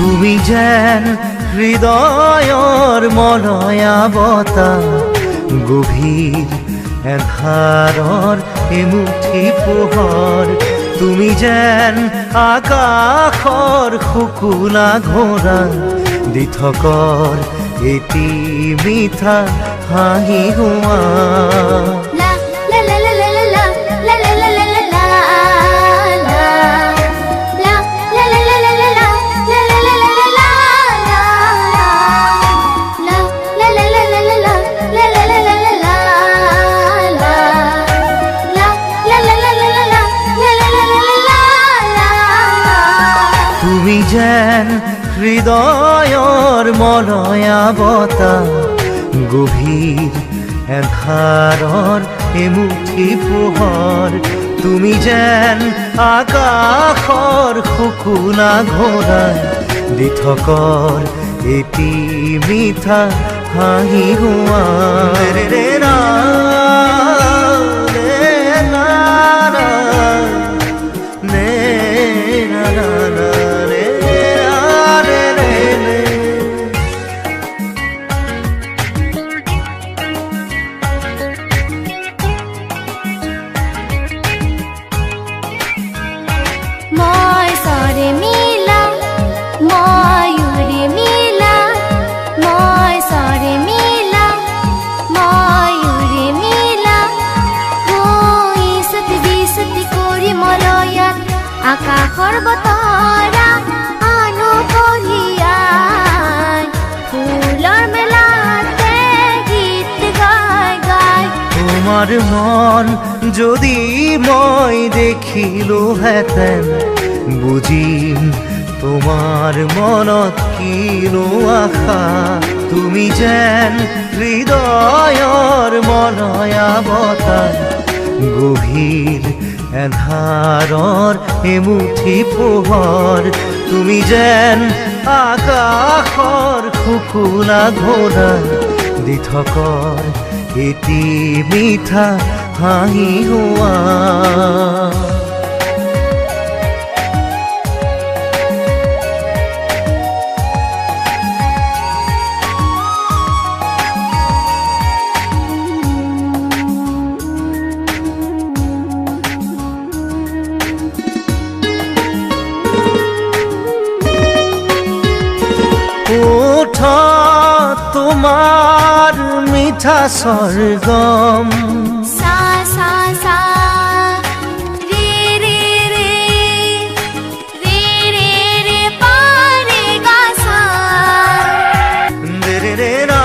তুমি যেন হৃদয়ৰ মলয়া বতাহ, গভীৰ এন্ধাৰৰ এমুঠি পোহৰ। তুমি যেন আকাশৰ শুকুলা ঘোঁৰা, দি থকৰ এটি মিঠা হাঁহি হোৱা। তুমি যেন হৃদয়ৰ মলয়া বতাহ, গভীৰ এন্ধাৰৰ এমুঠি পোহৰ। তুমি যেন আকাশৰ শুকুলা ঘোঁৰা, দি থকৰ এটি মিঠা হাঁহি হোৱা। আকাশৰ বতৰা আনো কঢ়িয়াই, ফুলৰ মেলাতে গীত গাই গাই। তোমাৰ মন যদি মই দেখিলোহেঁতেন, বুজিম তোমাৰ মনত কিনো আশা। তুমি যেন হৃদয়ৰ মলয়া বতাহ, গভীৰ এন্ধাৰৰ এমুঠি পোহৰ। তুমি যেন আকাশৰ শুকুলা ঘোঁৰা, দি থকৰ এটি মিঠা হাঁহি হোৱা। ওঠত তোমাৰ মিঠা স্বৰ্গম, সা সা সা রে রে রে রে রে রে পা রে গা সা। রে রে না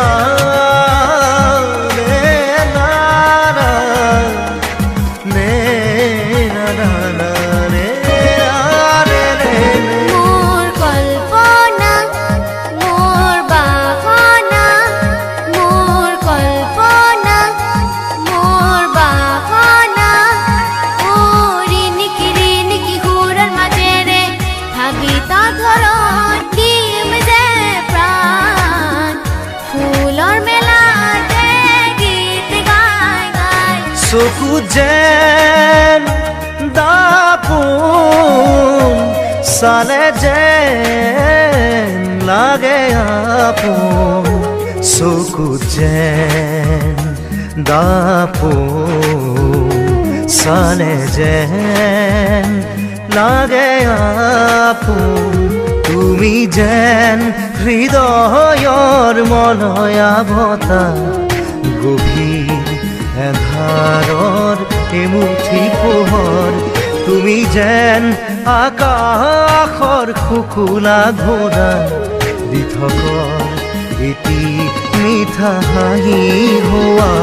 রে না না নে না না না রে রে রে। মোর কল্পনা, মোর বাসনা, মোর কল্পনা, মোর বাসনা। ও রিনিকি সুৰৰ মাজেৰে ভাগিত ধৰণ দিম যে প্ৰাণ, ফুলৰ মেলাতে গীত গাই গাই। চকু যেন দাপোন, চালে যেন লাগে আপোন। চকু যেন দাপোন, চালে যেন লাগে আপোন। তুমি যেন হৃদয়ৰ মলয়া বতাহ, গভীৰ এন্ধাৰৰ এমুঠি পোহৰ। তুমি যেন আকাশৰ শুকুলা ঘোঁৰা, দি থকৰ এটি মিঠা হাঁহি হোৱা।